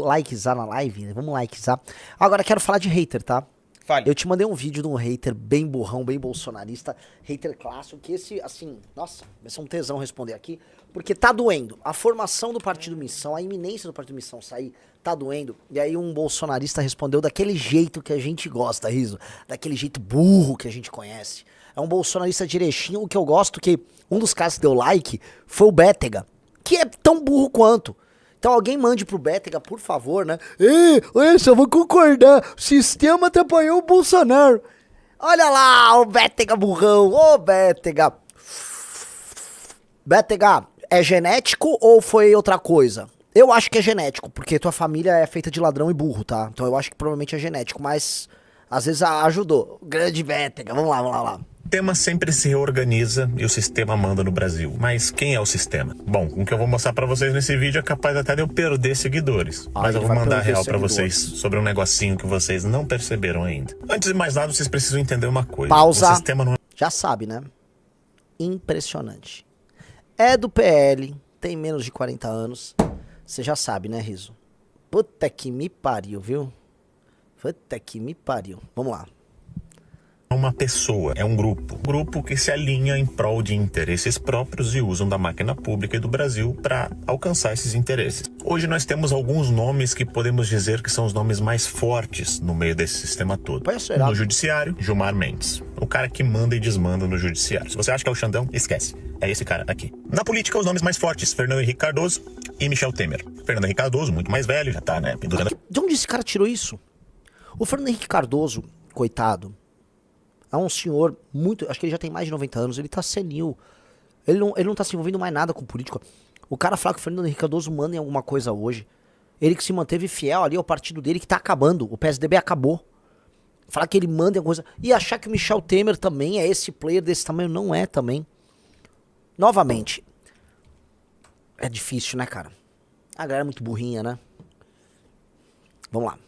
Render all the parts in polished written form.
likezar na live, né? Vamos likezar. Agora quero falar de hater, tá? Fale. Eu te mandei um vídeo de um hater bem burrão, bem bolsonarista, hater clássico, que esse, assim, nossa, vai ser um tesão responder aqui, porque tá doendo. A formação do Partido Missão, a iminência do Partido Missão sair, tá doendo. E aí um bolsonarista respondeu daquele jeito que a gente gosta, Riso, daquele jeito burro que a gente conhece. É um bolsonarista direitinho, o que eu gosto, que um dos caras que deu like foi o Bétega, que é tão burro quanto. Então alguém mande pro Bétega, por favor, né? Olha só, vou concordar. O sistema atrapalhou o Bolsonaro. Olha lá, o Bétega burrão. Ô, Bétega. Bétega, é genético ou foi outra coisa? Eu acho que é genético, porque tua família é feita de ladrão e burro, tá? Então eu acho que provavelmente é genético, mas às vezes ajudou. Grande Bétega, vamos lá, vamos lá. O sistema sempre se reorganiza e o sistema manda no Brasil. Mas quem é o sistema? Bom, o que eu vou mostrar pra vocês nesse vídeo é capaz até de eu perder seguidores. Mas eu vou mandar real pra vocês sobre um negocinho que vocês não perceberam ainda. Antes de mais nada, vocês precisam entender uma coisa. Pausa. O sistema não é... Já sabe, né? Impressionante. É do PL, tem menos de 40 anos. Você já sabe, né, Riso? Puta que me pariu, viu? Puta que me pariu. Vamos lá. uma pessoa, é um grupo. Grupo que se alinha em prol de interesses próprios e usam da máquina pública e do Brasil para alcançar esses interesses. Hoje nós temos alguns nomes que podemos dizer que são os nomes mais fortes no meio desse sistema todo. No judiciário, Gilmar Mendes. O cara que manda e desmanda no judiciário. Se você acha que é o Xandão, esquece. É esse cara aqui. Na política, os nomes mais fortes, Fernando Henrique Cardoso e Michel Temer. Fernando Henrique Cardoso, muito mais velho, já tá, né, pendurando. De onde esse cara tirou isso? O Fernando Henrique Cardoso, coitado, é um senhor muito... Acho que ele já tem mais de 90 anos, ele tá senil. Ele não tá se envolvendo mais nada com política. O cara fala que o Fernando Henrique Cardoso manda em alguma coisa hoje. Ele que se manteve fiel ali ao partido dele, que tá acabando. O PSDB acabou. Falar que ele manda em alguma coisa... E achar que o Michel Temer também é esse player desse tamanho, não é também. Novamente, é difícil, né, cara? A galera é muito burrinha, né? Vamos lá.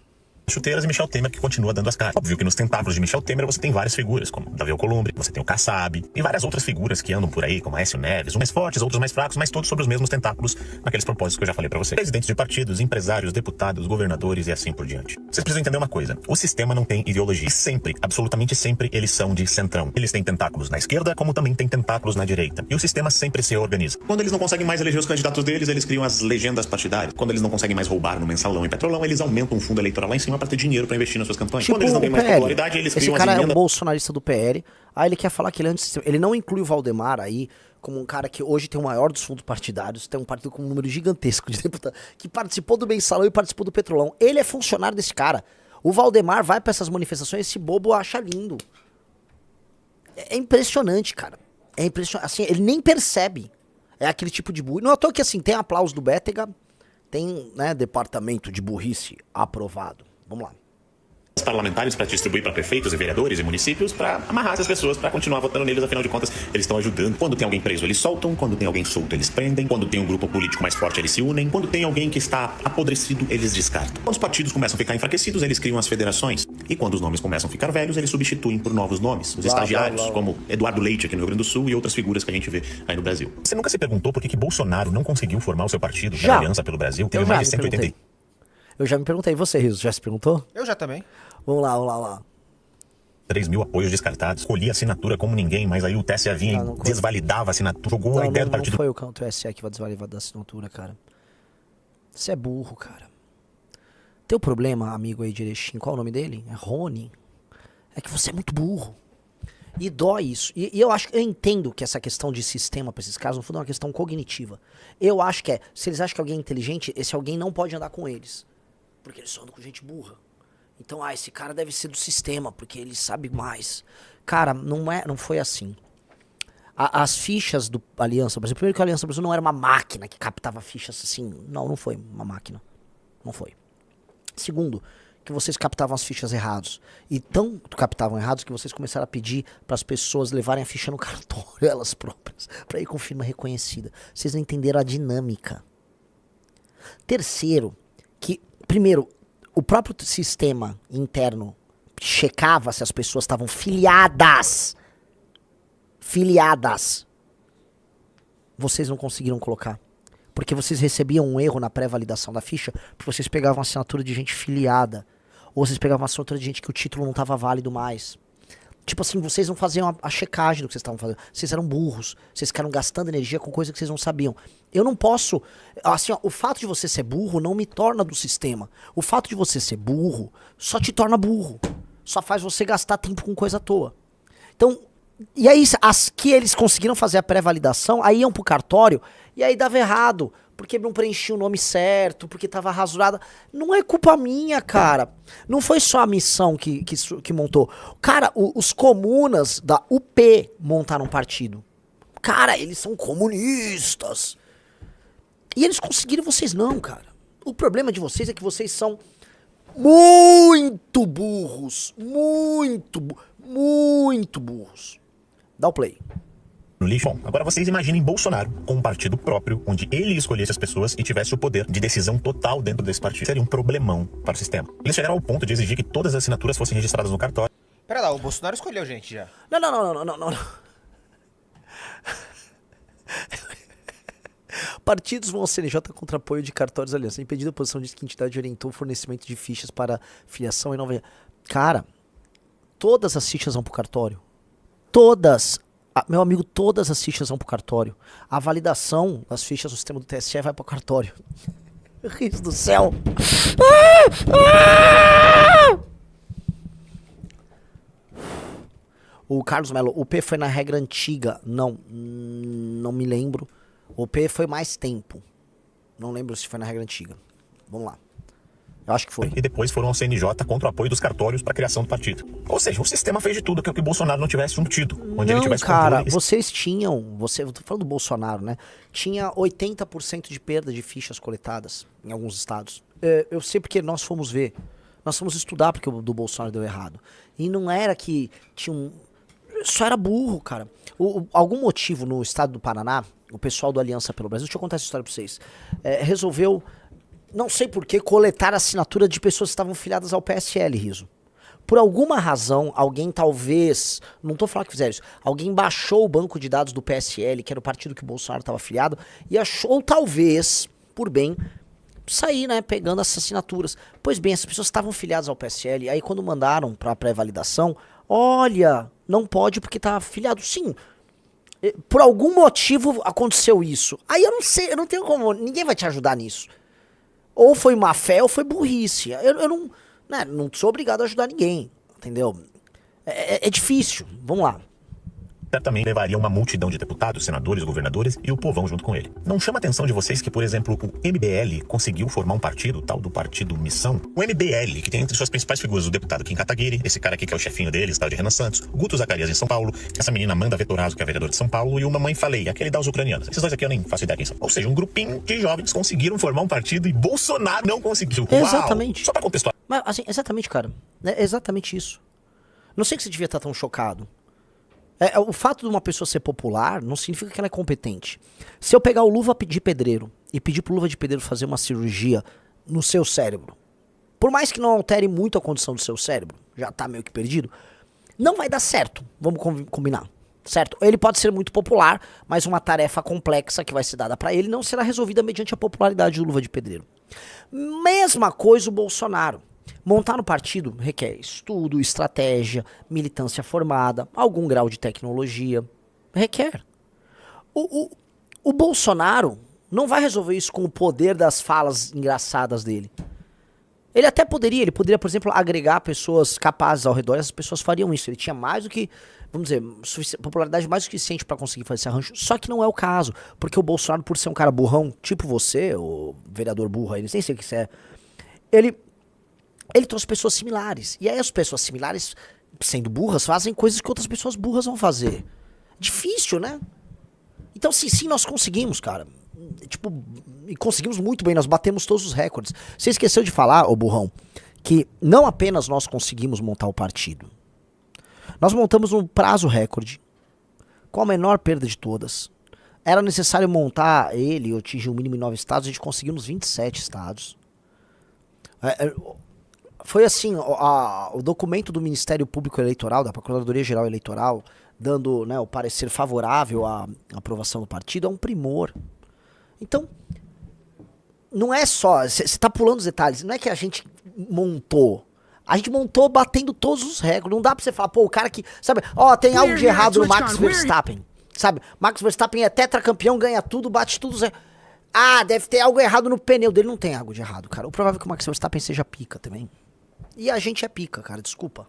Chuteiras e Michel Temer, que continua dando as caras. Óbvio que nos tentáculos de Michel Temer você tem várias figuras, como Davi Alcolumbre, você tem o Kassab, e várias outras figuras que andam por aí, como Aécio Neves, uns mais fortes, outros mais fracos, mas todos sobre os mesmos tentáculos, naqueles propósitos que eu já falei pra vocês. Presidentes de partidos, empresários, deputados, governadores e assim por diante. Vocês precisam entender uma coisa, o sistema não tem ideologia. E sempre, absolutamente sempre, eles são de centrão. Eles têm tentáculos na esquerda, como também têm tentáculos na direita. E o sistema sempre se organiza. Quando eles não conseguem mais eleger os candidatos deles, eles criam as legendas partidárias. Quando eles não conseguem mais roubar no mensalão e petrolão, eles aumentam um fundo eleitoral lá em cima pra ter dinheiro pra investir nas suas campanhas. Tipo, quando eles não têm mais popularidade, eles criam esse cara as é um emendas... bolsonarista do PL. Aí ele quer falar que ele é antissistema. Ele não inclui o Valdemar aí como um cara que hoje tem o maior dos fundos partidários, tem um partido com um número gigantesco de deputados, que participou do mensalão e participou do petrolão. Ele é funcionário desse cara. O Valdemar vai pra essas manifestações, esse bobo acha lindo. É impressionante, cara. É impressionante. Assim, ele nem percebe. É aquele tipo de burro. Não é à toa que assim, tem aplauso do Bétega, tem, né, departamento de burrice aprovado. Vamos lá. parlamentares para distribuir para prefeitos e vereadores e municípios para amarrar essas pessoas, para continuar votando neles, afinal de contas, eles estão ajudando. Quando tem alguém preso, eles soltam. Quando tem alguém solto, eles prendem. Quando tem um grupo político mais forte, eles se unem. Quando tem alguém que está apodrecido, eles descartam. Quando os partidos começam a ficar enfraquecidos, eles criam as federações. E quando os nomes começam a ficar velhos, eles substituem por novos nomes. Os estagiários, como Eduardo Leite aqui no Rio Grande do Sul e outras figuras que a gente vê aí no Brasil. Você nunca se perguntou por que Bolsonaro não conseguiu formar o seu partido, a Aliança pelo Brasil? Teve mais de 180. Eu já me perguntei. Você, Riso, já se perguntou? Eu já também. Vamos lá, vamos lá, vamos lá. 3 mil apoios descartados. Escolhi a assinatura como ninguém, mas aí o TSE vinha e desvalidava a assinatura. Jogou a ideia do partido. Não foi o TSE que vai desvalidar a assinatura, cara. Você é burro, cara. Teu problema, amigo aí de Erechim, qual é o nome dele? É Rony. É que você é muito burro. E dói isso. E eu entendo que essa questão de sistema pra esses casos, no fundo, é uma questão cognitiva. Eu acho que se eles acham que alguém é inteligente, esse alguém não pode andar com eles. Porque eles só andam com gente burra. Então, esse cara deve ser do sistema, porque ele sabe mais. Cara, não foi assim. As fichas do Aliança Brasil... Primeiro que a Aliança Brasil não era uma máquina que captava fichas assim. Não foi uma máquina. Não foi. Segundo, que vocês captavam as fichas errados. E tanto captavam errados que vocês começaram a pedir para as pessoas levarem a ficha no cartório, elas próprias, para ir com firma reconhecida. Vocês não entenderam a dinâmica. Terceiro, que... Primeiro... O próprio sistema interno checava se as pessoas estavam filiadas. Filiadas. Vocês não conseguiram colocar. Porque vocês recebiam um erro na pré-validação da ficha, porque vocês pegavam assinatura de gente filiada. Ou vocês pegavam assinatura de gente que o título não estava válido mais. Tipo assim, vocês não faziam a checagem do que vocês estavam fazendo. Vocês eram burros. Vocês ficaram gastando energia com coisa que vocês não sabiam. Eu não posso... Assim, ó, o fato de você ser burro não me torna do sistema. O fato de você ser burro só te torna burro. Só faz você gastar tempo com coisa à toa. Então, e aí as que eles conseguiram fazer a pré-validação, aí iam pro cartório, e aí dava errado. Porque não preenchia o nome certo, porque tava rasurada. Não é culpa minha, cara. Não foi só a missão que montou. Cara, os comunas da UP montaram um partido. Cara, eles são comunistas. E eles conseguiram, vocês não, cara. O problema de vocês é que vocês são muito burros. Muito burros. Dá o play. No lixo. Bom, agora vocês imaginem Bolsonaro com um partido próprio, onde ele escolhesse as pessoas e tivesse o poder de decisão total dentro desse partido. Seria um problemão para o sistema. Eles chegaram ao ponto de exigir que todas as assinaturas fossem registradas no cartório. Pera lá, o Bolsonaro escolheu gente já. Não. Partidos vão ao CNJ contra apoio de cartórios aliança. Impedida a posição diz que a entidade orientou o fornecimento de fichas para filiação e nova... Cara, todas as fichas vão pro cartório. Todas. Meu amigo, todas as fichas vão pro cartório. A validação das fichas do sistema do TSE vai pro cartório. Deus do céu. O Carlos Melo, o P foi na regra antiga? Não me lembro. O P foi mais tempo. Não lembro se foi na regra antiga. Vamos lá. Eu acho que foi. E depois foram ao CNJ contra o apoio dos cartórios para a criação do partido. Ou seja, o sistema fez de tudo que o Bolsonaro não tivesse um título. Onde ele tivesse cara, controle. Vocês tinham... Eu tô falando do Bolsonaro, né? Tinha 80% de perda de fichas coletadas em alguns estados. Eu sei porque nós fomos ver. Nós fomos estudar porque o do Bolsonaro deu errado. E não era que tinha um... Só era burro, cara. Algum motivo no estado do Paraná, o pessoal do Aliança pelo Brasil, deixa eu contar essa história pra vocês, resolveu... Não sei por que, coletar a assinatura de pessoas que estavam filiadas ao PSL, Riso. Por alguma razão, alguém talvez, não tô falando que fizeram isso, alguém baixou o banco de dados do PSL, que era o partido que o Bolsonaro estava filiado, e achou talvez, por bem, sair, né, pegando essas assinaturas. Pois bem, essas pessoas estavam filiadas ao PSL, aí quando mandaram pra pré-validação, olha, não pode porque tá filiado. Sim, por algum motivo aconteceu isso. Aí eu não sei, eu não tenho como, ninguém vai te ajudar nisso. Ou foi má fé ou foi burrice. Eu não sou obrigado a ajudar ninguém, entendeu? É difícil, vamos lá. Certamente levaria uma multidão de deputados, senadores, governadores e o povão junto com ele. Não chama a atenção de vocês que, por exemplo, o MBL conseguiu formar um partido, tal do Partido Missão? O MBL, que tem entre suas principais figuras o deputado Kim Kataguiri, esse cara aqui que é o chefinho deles, tal de Renan Santos, Guto Zacarias em São Paulo, essa menina Amanda Vettorazzo, que é vereador de São Paulo, e o Mamãe Falei, aquele das ucranianas. Esses dois aqui eu nem faço ideia quem são. Ou seja, um grupinho de jovens conseguiram formar um partido e Bolsonaro não conseguiu. Exatamente. Uau! Só pra contextualizar. Mas, assim, exatamente, cara. É exatamente isso. Não sei que você devia estar tão chocado. O fato de uma pessoa ser popular não significa que ela é competente. Se eu pegar o Luva de Pedreiro e pedir pro Luva de Pedreiro fazer uma cirurgia no seu cérebro, por mais que não altere muito a condição do seu cérebro, já tá meio que perdido, não vai dar certo. Vamos combinar, certo? Ele pode ser muito popular, mas uma tarefa complexa que vai ser dada pra ele não será resolvida mediante a popularidade do Luva de Pedreiro. Mesma coisa o Bolsonaro. Montar um partido requer estudo, estratégia, militância formada, algum grau de tecnologia. Requer. O Bolsonaro não vai resolver isso com o poder das falas engraçadas dele. Ele até poderia, por exemplo, agregar pessoas capazes ao redor, e essas pessoas fariam isso. Ele tinha mais do que, vamos dizer, popularidade mais do que suficiente pra conseguir fazer esse arranjo. Só que não é o caso, porque o Bolsonaro, por ser um cara burrão, tipo você, o vereador burro aí, nem sei o que isso é, ele trouxe pessoas similares. E aí as pessoas similares, sendo burras, fazem coisas que outras pessoas burras vão fazer. Difícil, né? Então, sim, nós conseguimos, cara. Tipo, e conseguimos muito bem, nós batemos todos os recordes. Você esqueceu de falar, ô burrão, que não apenas nós conseguimos montar o partido. Nós montamos um prazo recorde, com a menor perda de todas. Era necessário montar ele, eu atingir o mínimo em 9 estados, a gente conseguiu nos 27 estados. Foi assim, o documento do Ministério Público Eleitoral, da Procuradoria Geral Eleitoral, dando, né, o parecer favorável à aprovação do partido, é um primor. Então, não é só, você tá pulando os detalhes, não é que a gente montou. A gente montou batendo todos os recordes. Não dá pra você falar, pô, o cara que, sabe, ó, tem algo de errado no Max Verstappen. Sabe, Max Verstappen é tetracampeão, ganha tudo, bate tudo. Ah, deve ter algo errado no pneu dele. Não tem algo de errado, cara. O provável é que o Max Verstappen seja pica também. E a gente é pica, cara, desculpa.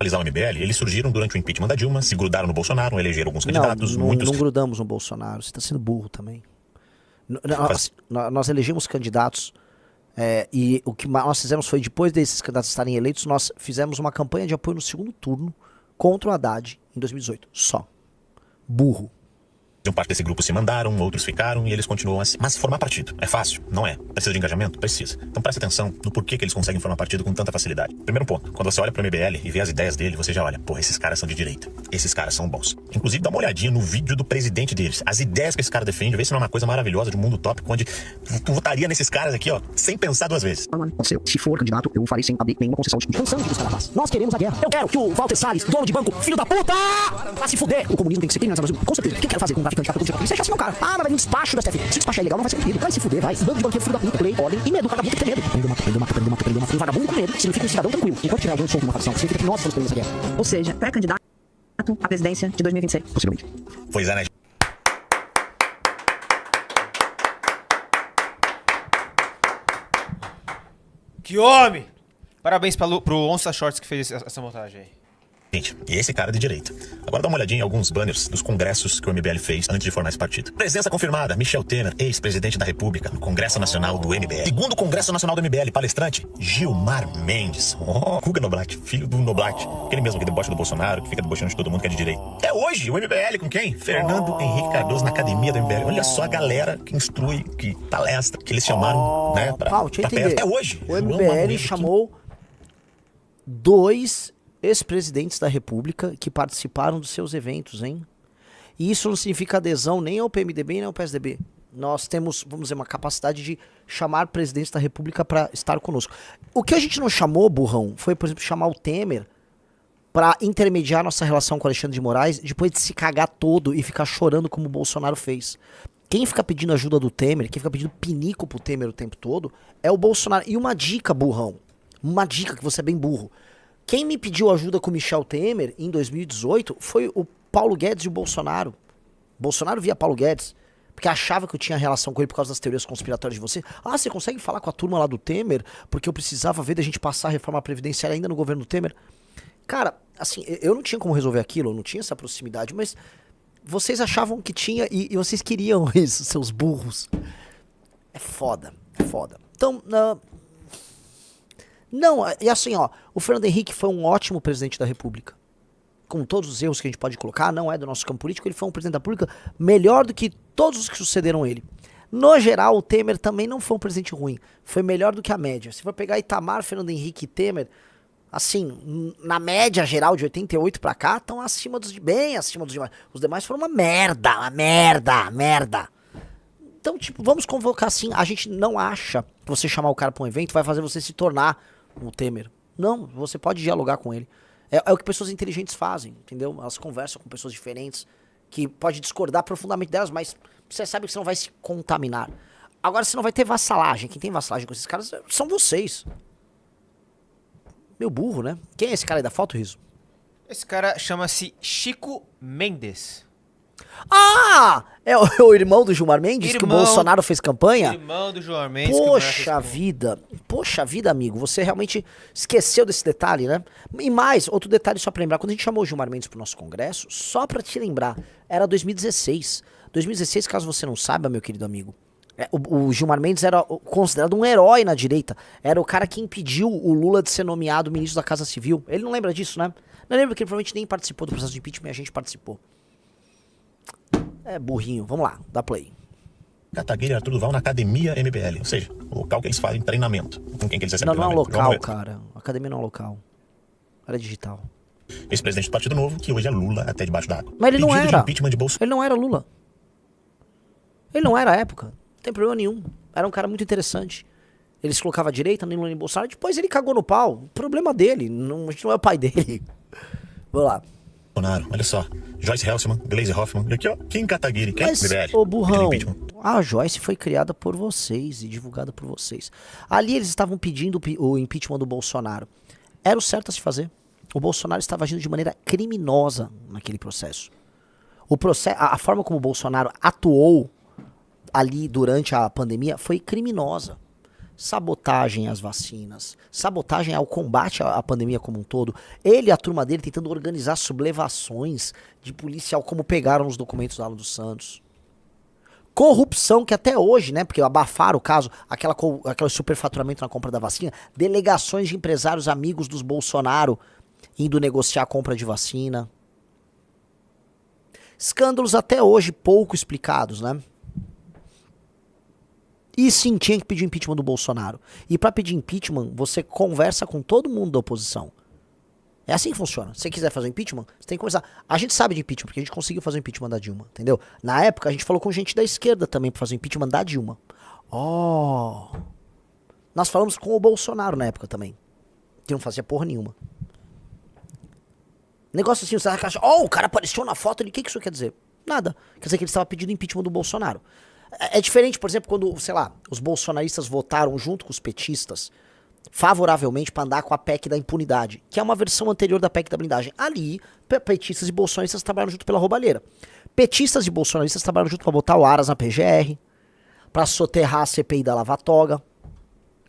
Analisar o MBL, eles surgiram durante o impeachment da Dilma, se grudaram no Bolsonaro, elegeram alguns candidatos, muitos... Não grudamos no Bolsonaro, você tá sendo burro também. Nós elegemos candidatos, e o que nós fizemos foi, depois desses candidatos estarem eleitos, nós fizemos uma campanha de apoio no segundo turno contra o Haddad em 2018. Só. Burro. Parte desse grupo se mandaram, outros ficaram e eles continuam assim. Mas formar partido é fácil? Não é. Precisa de engajamento? Precisa. Então presta atenção no porquê que eles conseguem formar partido com tanta facilidade. Primeiro ponto, quando você olha pro MBL e vê as ideias dele, você já olha, pô, esses caras são de direita. Esses caras são bons. Inclusive, dá uma olhadinha no vídeo do presidente deles. As ideias que esse cara defende, vê se não é uma coisa maravilhosa de um mundo tópico, onde tu votaria nesses caras aqui, ó, sem pensar duas vezes. Se for candidato, eu farei sem abrir nenhuma concessão de cansamos disso, Carapaz. Nós queremos a guerra. Eu quero que o Walter Salles, dono de banco, filho da puta, vá se fuder. O comunismo tem que ser criminalizado no Brasil. Com certeza. O que eu quero fazer com um traficante de cartão? Isso é assim, cara. Ah, vai vir um despacho da STF. Se o despacho é ilegal, não vai ser cumprido. Vai se fuder, vai. Bando de banqueiro, filho da puta, lei, ordem e medo. O vagabundo tem que ter medo. Prendeu, mata. Um vagabundo com medo significa um cidadão tranquilo. Enquanto tiver alguém solto numa facção, significa que nós estamos perdendo essa guerra. Ou seja, pré-candidato à presidência de 2026. Possivelmente. Pois é, né? Que homem! Parabéns pro Onça Shorts que fez essa montagem aí. E esse cara de direita. Agora dá uma olhadinha em alguns banners dos congressos que o MBL fez antes de formar esse partido. Presença confirmada, Michel Temer, ex-presidente da República, no Congresso Nacional do MBL. Segundo Congresso Nacional do MBL, palestrante, Gilmar Mendes. Guga Noblat, filho do Noblat. Aquele mesmo que debocha do Bolsonaro, que fica debochando de todo mundo que é de direita. É hoje, o MBL com quem? Fernando Henrique Cardoso na academia do MBL. Olha só a galera que instrui, que palestra, que eles chamaram, né, pra perto. É hoje. O MBL chamou 2 ex-presidentes da República que participaram dos seus eventos, hein? E isso não significa adesão nem ao PMDB nem ao PSDB. Nós temos, vamos dizer, uma capacidade de chamar presidentes da República para estar conosco. O que a gente não chamou, burrão, foi, por exemplo, chamar o Temer para intermediar nossa relação com o Alexandre de Moraes, depois de se cagar todo e ficar chorando como o Bolsonaro fez. Quem fica pedindo ajuda do Temer, quem fica pedindo pinico pro Temer o tempo todo, é o Bolsonaro. E uma dica, burrão, uma dica que você é bem burro. Quem me pediu ajuda com o Michel Temer em 2018 foi o Paulo Guedes e o Bolsonaro. Bolsonaro via Paulo Guedes, porque achava que eu tinha relação com ele por causa das teorias conspiratórias de você. Ah, você consegue falar com a turma lá do Temer? Porque eu precisava ver da gente passar a reforma previdenciária ainda no governo do Temer. Cara, assim, eu não tinha como resolver aquilo, eu não tinha essa proximidade, mas vocês achavam que tinha e vocês queriam isso, seus burros. É foda, é foda. Então, não, e assim, ó, o Fernando Henrique foi um ótimo presidente da República. Com todos os erros que a gente pode colocar, não é do nosso campo político, ele foi um presidente da República melhor do que todos os que sucederam ele. No geral, o Temer também não foi um presidente ruim, foi melhor do que a média. Se for pegar Itamar, Fernando Henrique e Temer, assim, na média geral de 88 pra cá, estão acima bem acima dos demais. Os demais foram uma merda. Então, tipo, vamos convocar assim, a gente não acha que você chamar o cara pra um evento vai fazer você se tornar o Temer. Não, você pode dialogar com ele. É o que pessoas inteligentes fazem, entendeu? Elas conversam com pessoas diferentes, que pode discordar profundamente delas, mas você sabe que você não vai se contaminar. Agora você não vai ter vassalagem. Quem tem vassalagem com esses caras são vocês. Meu burro, né? Quem é esse cara aí da foto, Riso? Esse cara chama-se Chico Mendes. Ah! É o irmão do Gilmar Mendes, que o Bolsonaro fez campanha? Irmão do Gilmar Mendes. Poxa vida, amigo, você realmente esqueceu desse detalhe, né? E mais, outro detalhe só pra lembrar, quando a gente chamou o Gilmar Mendes pro nosso congresso, só pra te lembrar, era 2016. 2016, caso você não saiba, meu querido amigo, o Gilmar Mendes era considerado um herói na direita. Era o cara que impediu o Lula de ser nomeado ministro da Casa Civil. Ele não lembra disso, né? Não lembra que ele provavelmente nem participou do processo de impeachment e a gente participou. É burrinho, vamos lá, dá play. Cataguiri e Arthur Duval na Academia MBL, ou seja, o local que eles fazem treinamento. Com quem que eles recebem não é um treinamento. local, cara. A academia não é um local. Ela é digital. Esse presidente do Partido Novo, que hoje é Lula até debaixo d'água. Mas ele não Pedido era. de impeachment de Bolsonaro. Ele não era Lula. Ele não era à época. Não tem problema nenhum. Era um cara muito interessante. Ele se colocava à direita, nem Lula nem Bolsonaro. Depois ele cagou no pau. Problema dele. Não, a gente não é o pai dele. Vamos lá. Bolsonaro, olha só. Joyce Helsman, Gleisi Hoffmann, e aqui ó, Kim Kataguiri, quem? Mas, BBL, ô burrão, pedindo impeachment. a Joyce foi criada por vocês e divulgada por vocês. Ali eles estavam pedindo o impeachment do Bolsonaro. Era o certo a se fazer. O Bolsonaro estava agindo de maneira criminosa naquele processo. A forma como o Bolsonaro atuou ali durante a pandemia foi criminosa. Sabotagem às vacinas, sabotagem ao combate à pandemia como um todo. Ele e a turma dele tentando organizar sublevações de policial, como pegaram os documentos da Alan dos Santos. Corrupção que até hoje, né, porque abafaram o caso, aquele superfaturamento na compra da vacina, delegações de empresários amigos dos Bolsonaro indo negociar a compra de vacina. Escândalos até hoje pouco explicados, né? E sim, tinha que pedir impeachment do Bolsonaro. E pra pedir impeachment, você conversa com todo mundo da oposição. É assim que funciona. Se você quiser fazer um impeachment, você tem que conversar. A gente sabe de impeachment, porque a gente conseguiu fazer o impeachment da Dilma, entendeu? Na época, a gente falou com gente da esquerda também pra fazer o impeachment da Dilma. Nós falamos com o Bolsonaro na época também, que não fazia porra nenhuma. Negócio assim, você acha, o cara apareceu na foto, o que isso quer dizer? Nada. Quer dizer que ele estava pedindo impeachment do Bolsonaro. É diferente, por exemplo, quando, sei lá, os bolsonaristas votaram junto com os petistas favoravelmente para andar com a PEC da impunidade, que é uma versão anterior da PEC da blindagem. Ali, petistas e bolsonaristas trabalharam junto pela roubalheira. Petistas e bolsonaristas trabalharam junto para botar o Aras na PGR, para soterrar a CPI da Lava Toga.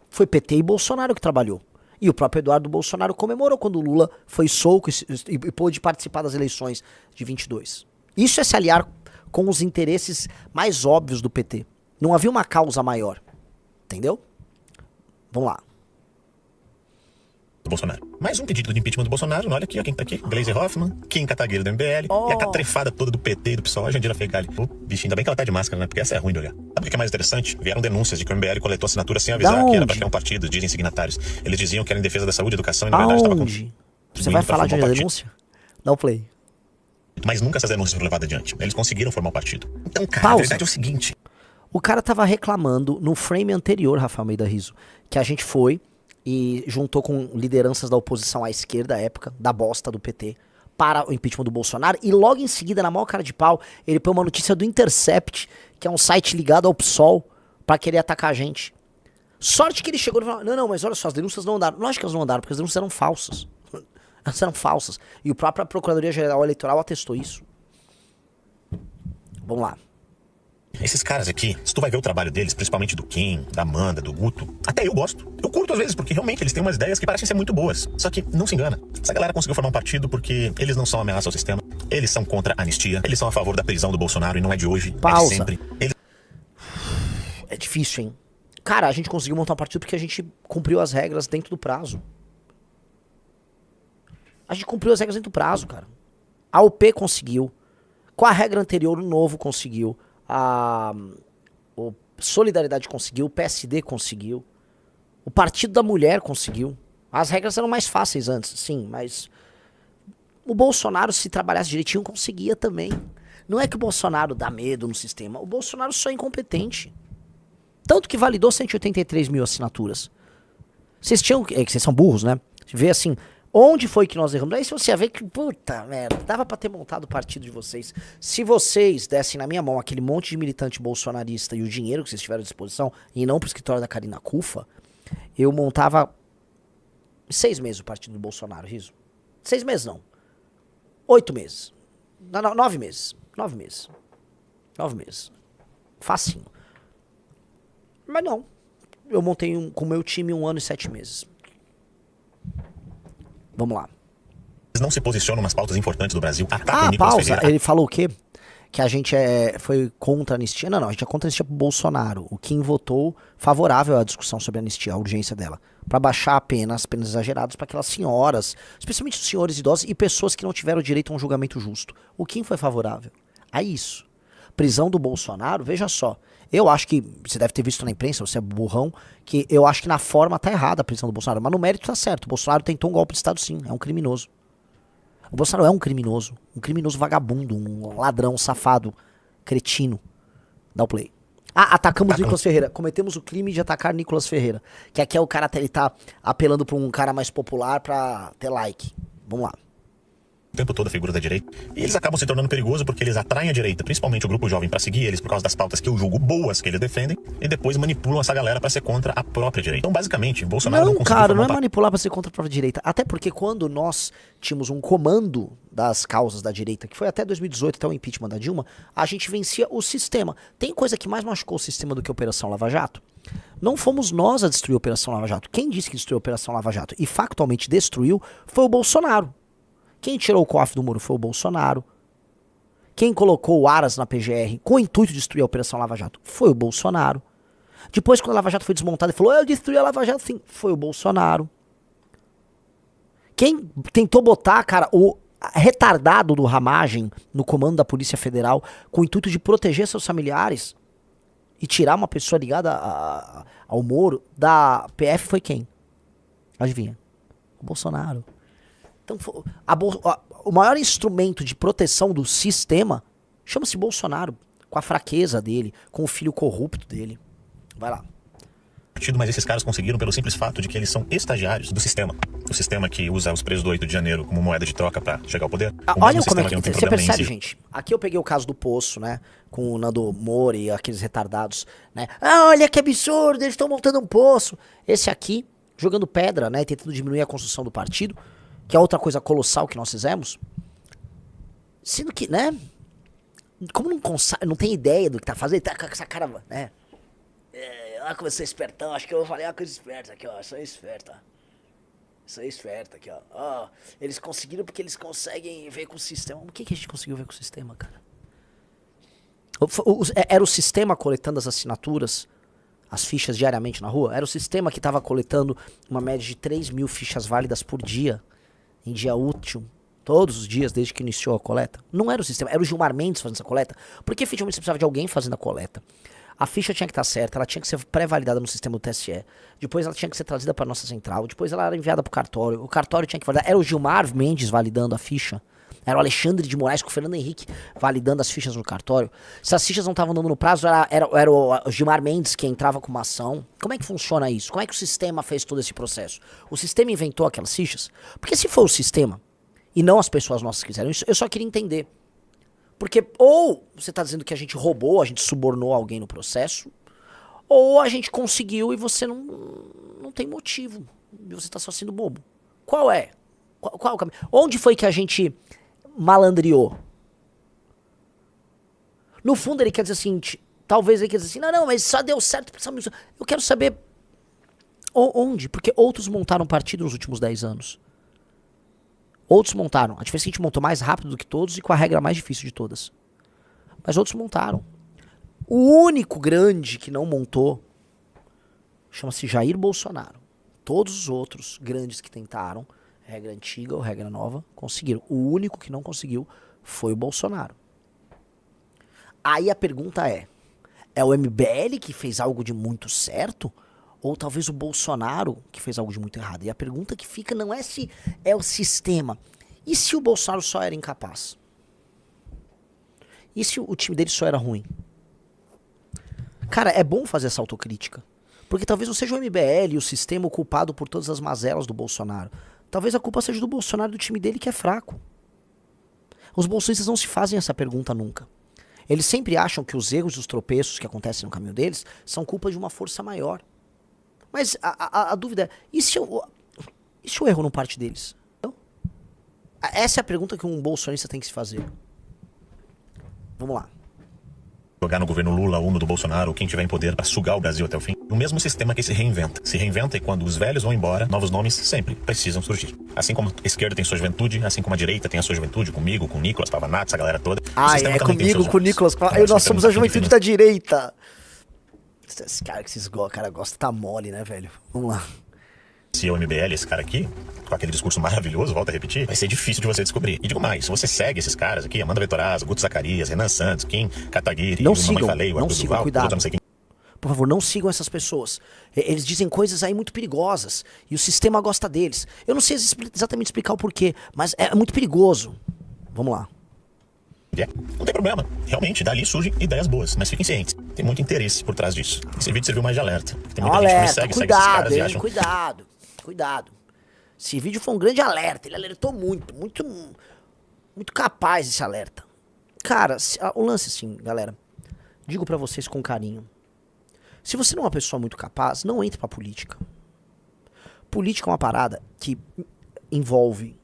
Foi PT e Bolsonaro que trabalhou. E o próprio Eduardo Bolsonaro comemorou quando o Lula foi solto e pôde participar das eleições de 22. Isso é se aliar com os interesses mais óbvios do PT. Não havia uma causa maior. Entendeu? Vamos lá. Do Bolsonaro. Mais um pedido de impeachment do Bolsonaro. Olha aqui, ó, quem tá aqui. Gleisi Hoffmann, Kim Kataguiri do MBL. E a catrefada toda do PT e do PSOL, a Jandira Fegali. Pô, bichinho, ainda bem que ela tá de máscara, né? Porque essa é ruim de olhar. Sabe o que é mais interessante? Vieram denúncias de que o MBL coletou assinatura sem avisar que era pra criar um partido, dizem signatários. Eles diziam que era em defesa da saúde e educação e na verdade estava com... Você vai falar de denúncia? Dá o play. Mas nunca essas denúncias foram levadas adiante. Eles conseguiram formar um partido. Então, cara, Pausa. a verdade é o seguinte. O cara tava reclamando no frame anterior, Rafael Almeida Rizzo, que a gente foi e juntou com lideranças da oposição à esquerda à época, da bosta do PT, para o impeachment do Bolsonaro. E logo em seguida, na maior cara de pau, ele põe uma notícia do Intercept, que é um site ligado ao PSOL, pra querer atacar a gente. Sorte que ele chegou e falou, não, mas olha só, as denúncias não andaram. Lógico que elas não andaram, porque as denúncias eram falsas. Elas eram falsas. E a própria Procuradoria-Geral Eleitoral atestou isso. Vamos lá. Esses caras aqui, se tu vai ver o trabalho deles, principalmente do Kim, da Amanda, do Guto, até eu gosto. Eu curto às vezes, porque realmente eles têm umas ideias que parecem ser muito boas. Só que, não se engana, essa galera conseguiu formar um partido porque eles não são ameaça ao sistema, eles são contra a anistia, eles são a favor da prisão do Bolsonaro e não é de hoje, Pausa. é de sempre. É difícil, hein? Cara, a gente conseguiu montar um partido porque a gente cumpriu as regras dentro do prazo. A gente cumpriu as regras dentro do prazo, cara. A UP conseguiu. Com a regra anterior, o Novo conseguiu. O Solidariedade conseguiu. O PSD conseguiu. O Partido da Mulher conseguiu. As regras eram mais fáceis antes, sim, mas... O Bolsonaro, se trabalhasse direitinho, conseguia também. Não é que o Bolsonaro dá medo no sistema. O Bolsonaro só é incompetente. Tanto que validou 183 mil assinaturas. Vocês tinham... É que vocês são burros, né? Vê assim... Onde foi que nós erramos? Aí você ia ver que, puta merda, dava pra ter montado o partido de vocês. Se vocês dessem na minha mão aquele monte de militante bolsonarista e o dinheiro que vocês tiveram à disposição, e não pro escritório da Karina Cufa, eu montava 6 meses o partido do Bolsonaro, Riso. 6 meses não. 8 meses. 9 meses. 9 meses. 9 meses. Facinho. Mas não. Eu montei com o meu time 1 ano e 7 meses. Vamos lá. Eles não se posicionam nas pautas importantes do Brasil. Atacam Nicolas pausa. Ferreira. Ele falou o quê? Que a gente foi contra a anistia. Não, a gente é contra a anistia pro Bolsonaro. O Kim votou favorável à discussão sobre a anistia, a urgência dela. Pra baixar as penas exageradas para aquelas senhoras, especialmente os senhores idosos e pessoas que não tiveram direito a um julgamento justo. O Kim foi favorável a isso. Prisão do Bolsonaro, veja só. Eu acho que, você deve ter visto na imprensa, você é burrão, que eu acho que na forma tá errada a prisão do Bolsonaro, mas no mérito tá certo. O Bolsonaro tentou um golpe de Estado sim, é um criminoso. O Bolsonaro é um criminoso vagabundo, um ladrão, safado, cretino. Dá o play. Atacamos Nicolas Ferreira. Cometemos o crime de atacar Nicolas Ferreira. Que aqui é o cara, ele tá apelando pra um cara mais popular pra ter like. Vamos lá. tempo todo a figura da direita. E eles acabam se tornando perigosos porque eles atraem a direita, principalmente o grupo jovem, pra seguir eles por causa das pautas que eu julgo boas que eles defendem, e depois manipulam essa galera pra ser contra a própria direita. Então, basicamente, Bolsonaro não conseguiu cara, não formar é manipular pra ser contra a própria direita. Até porque quando nós tínhamos um comando das causas da direita, que foi até 2018, até o impeachment da Dilma, a gente vencia o sistema. Tem coisa que mais machucou o sistema do que a Operação Lava Jato? Não fomos nós a destruir a Operação Lava Jato. Quem disse que destruiu a Operação Lava Jato e factualmente destruiu foi o Bolsonaro. Quem tirou o cofre do muro foi o Bolsonaro. Quem colocou o Aras na PGR com o intuito de destruir a Operação Lava Jato foi o Bolsonaro. Depois, quando a Lava Jato foi desmontada, ele falou, eu destruí a Lava Jato, sim, foi o Bolsonaro. Quem tentou botar, cara, o retardado do Ramagem no comando da Polícia Federal com o intuito de proteger seus familiares e tirar uma pessoa ligada ao Moro da PF foi quem? Adivinha? O Bolsonaro. Então, o maior instrumento de proteção do sistema chama-se Bolsonaro, com a fraqueza dele, com o filho corrupto dele. Vai lá. Mas esses caras conseguiram pelo simples fato de que eles são estagiários do sistema. O sistema que usa os presos do 8 de janeiro como moeda de troca pra chegar ao poder. Olha como é que você percebe, gente. Aqui eu peguei o caso do Poço, né? Com o Nando Moura e aqueles retardados, né? Ah, olha que absurdo, eles estão montando um poço. Esse aqui, jogando pedra, né? Tentando diminuir a construção do partido, que é outra coisa colossal que nós fizemos. Sendo que, né? Como não tem ideia do que tá fazendo, tá com essa cara, né? Olha como eu sou espertão, acho que eu falei uma coisa esperta aqui, ó. Sou esperta. Sou esperta aqui, ó. Ó, eles conseguiram porque eles conseguem ver com o sistema. O que a gente conseguiu ver com o sistema, cara? Era o sistema coletando as assinaturas, as fichas diariamente na rua? Era o sistema que tava coletando uma média de 3.000 fichas válidas por dia, em dia útil, todos os dias, desde que iniciou a coleta? Não era o sistema, era o Gilmar Mendes fazendo essa coleta. Porque efetivamente você precisava de alguém fazendo a coleta. A ficha tinha que estar certa, ela tinha que ser pré-validada no sistema do TSE. Depois ela tinha que ser trazida para nossa central. Depois ela era enviada para o cartório. O cartório tinha que validar. Era o Gilmar Mendes validando a ficha. Era o Alexandre de Moraes com o Fernando Henrique validando as fichas no cartório. Se as fichas não estavam dando no prazo, era o Gilmar Mendes que entrava com uma ação. Como é que funciona isso? Como é que o sistema fez todo esse processo? O sistema inventou aquelas fichas? Porque se for o sistema, e não as pessoas nossas que fizeram isso, eu só queria entender. Porque ou você está dizendo que a gente roubou, a gente subornou alguém no processo, ou a gente conseguiu e você não tem motivo. E você está só sendo bobo. Qual é? Qual é o caminho? Onde foi que a gente malandreou? No fundo ele quer dizer assim, talvez ele quer dizer assim, não, mas só deu certo. Eu quero saber onde, porque outros montaram partido nos últimos 10 anos. Outros montaram. A diferença é que a gente montou mais rápido do que todos e com a regra mais difícil de todas. Mas outros montaram. O único grande que não montou chama-se Jair Bolsonaro. Todos os outros grandes que tentaram, regra antiga ou regra nova, conseguiram. O único que não conseguiu foi o Bolsonaro. Aí a pergunta é o MBL que fez algo de muito certo? Ou talvez o Bolsonaro que fez algo de muito errado? E a pergunta que fica não é se é o sistema. E se o Bolsonaro só era incapaz? E se o time dele só era ruim? Cara, é bom fazer essa autocrítica. Porque talvez não seja o MBL e o sistema o culpado por todas as mazelas do Bolsonaro. Talvez a culpa seja do Bolsonaro e do time dele que é fraco. Os bolsonistas não se fazem essa pergunta nunca. Eles sempre acham que os erros e os tropeços que acontecem no caminho deles são culpa de uma força maior. Mas a dúvida é, e se o erro não parte deles? Então, essa é a pergunta que um bolsonista tem que se fazer. Vamos lá. Jogar no governo Lula ou no do Bolsonaro, ou quem tiver em poder para sugar o Brasil até o fim. O mesmo sistema que se reinventa. Se reinventa e quando os velhos vão embora, novos nomes sempre precisam surgir. Assim como a esquerda tem sua juventude, assim como a direita tem a sua juventude, comigo, com o Nicolas Pavanato, essa galera toda. É comigo, com o Nicolas Pavanato. Nós somos a juventude da direita. Esse cara que esses cara gosta tá mole, né, velho? Vamos lá. Se é o MBL, esse cara aqui, com aquele discurso maravilhoso, volta a repetir, vai ser difícil de você descobrir. E digo mais, se você segue esses caras aqui, Amanda Vetorazzo, Guto Zacarias, Renan Santos, Kim Kataguiri, não o sigam, Mamãe Falei, o não Arthur sigam, Duval, cuidado. não sei quem. Por favor, não sigam essas pessoas. Eles dizem coisas aí muito perigosas. E o sistema gosta deles. Eu não sei exatamente explicar o porquê, mas é muito perigoso. Vamos lá. Não tem problema. Realmente, dali surgem ideias boas, mas fiquem cientes. Tem muito interesse por trás disso. Esse vídeo serviu mais de alerta. Tem muita gente que me segue esses caras e acham... Cuidado. Esse vídeo foi um grande alerta. Ele alertou muito. muito capaz esse alerta. Cara, o lance assim, galera, digo pra vocês com carinho. Se você não é uma pessoa muito capaz, não entre pra política. Política é uma parada que envolve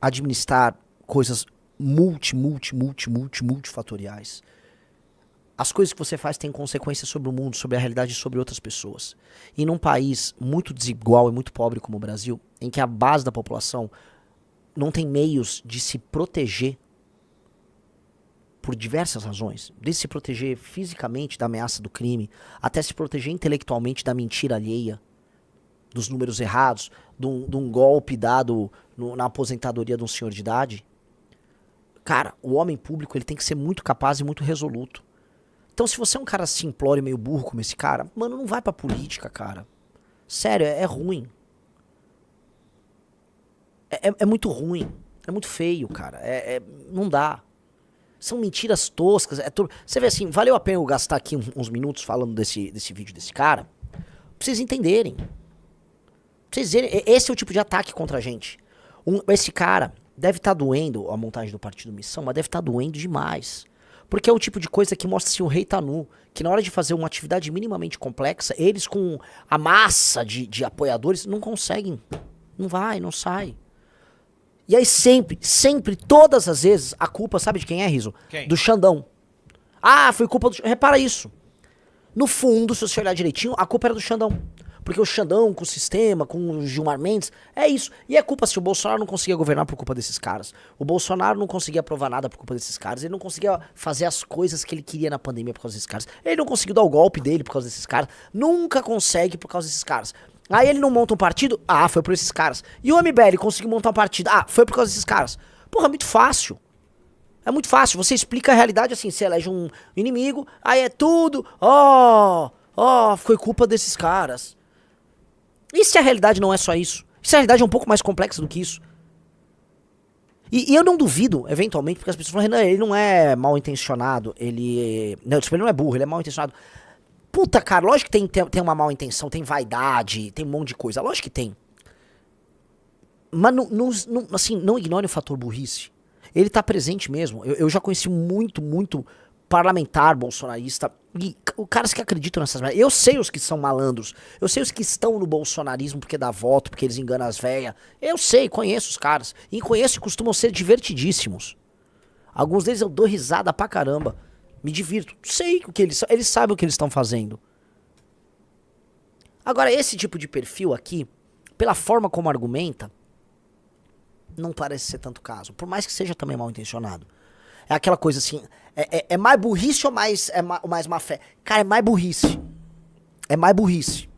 administrar coisas multifatoriais. As coisas que você faz têm consequências sobre o mundo, sobre a realidade e sobre outras pessoas. E num país muito desigual e muito pobre como o Brasil, em que a base da população não tem meios de se proteger por diversas razões, desde se proteger fisicamente da ameaça do crime, até se proteger intelectualmente da mentira alheia, dos números errados, de um golpe dado na aposentadoria de um senhor de idade. Cara, o homem público ele tem que ser muito capaz e muito resoluto. Então se você é um cara simplório e meio burro como esse cara, mano, não vai pra política, cara. Sério, é ruim. É muito ruim. É muito feio, cara. Não dá. São mentiras toscas. Você vê assim, valeu a pena eu gastar aqui uns minutos falando desse vídeo desse cara? Pra vocês entenderem. Pra vocês verem, esse é o tipo de ataque contra a gente. Esse cara deve estar doendo a montagem do Partido Missão, mas deve estar doendo demais. Porque é o tipo de coisa que mostra se o rei tá nu. Que na hora de fazer uma atividade minimamente complexa, eles com a massa de apoiadores não conseguem. Não vai, não sai. E aí sempre, todas as vezes, a culpa, sabe de quem é, Riso? Quem? Do Xandão. Ah, foi culpa do... Repara isso. No fundo, se você olhar direitinho, a culpa era do Xandão. Porque o Xandão, com o sistema, com o Gilmar Mendes, é isso. E é culpa se o Bolsonaro não conseguia governar por culpa desses caras. O Bolsonaro não conseguia aprovar nada por culpa desses caras. Ele não conseguia fazer as coisas que ele queria na pandemia por causa desses caras. Ele não conseguiu dar o golpe dele por causa desses caras. Nunca consegue por causa desses caras. Aí ele não monta um partido? Ah, foi por esses caras. E o MBL conseguiu montar um partido? Ah, foi por causa desses caras. Porra, é muito fácil. É muito fácil. Você explica a realidade assim, você elege um inimigo, aí é tudo, foi culpa desses caras. E se a realidade não é só isso? E se a realidade é um pouco mais complexa do que isso? E eu não duvido, eventualmente, porque as pessoas falam, Renan, ele não é mal intencionado, ele não é burro, ele é mal intencionado. Puta, cara, lógico que tem uma mal intenção, tem vaidade, tem um monte de coisa, lógico que tem. Mas assim, não ignore o fator burrice. Ele tá presente mesmo. Eu já conheci muito parlamentar bolsonarista e caras que acreditam nessas merdas. Eu sei os que são malandros. Eu sei os que estão no bolsonarismo porque dá voto, porque eles enganam as velhas. Eu sei, conheço os caras. E conheço e costumam ser divertidíssimos. Alguns deles eu dou risada pra caramba. Me divirto. Sei o que eles sabem o que eles estão fazendo. Agora, esse tipo de perfil aqui, pela forma como argumenta, não parece ser tanto caso. Por mais que seja também mal intencionado. É aquela coisa assim, é mais burrice ou mais má fé? Cara, é mais burrice. É mais burrice.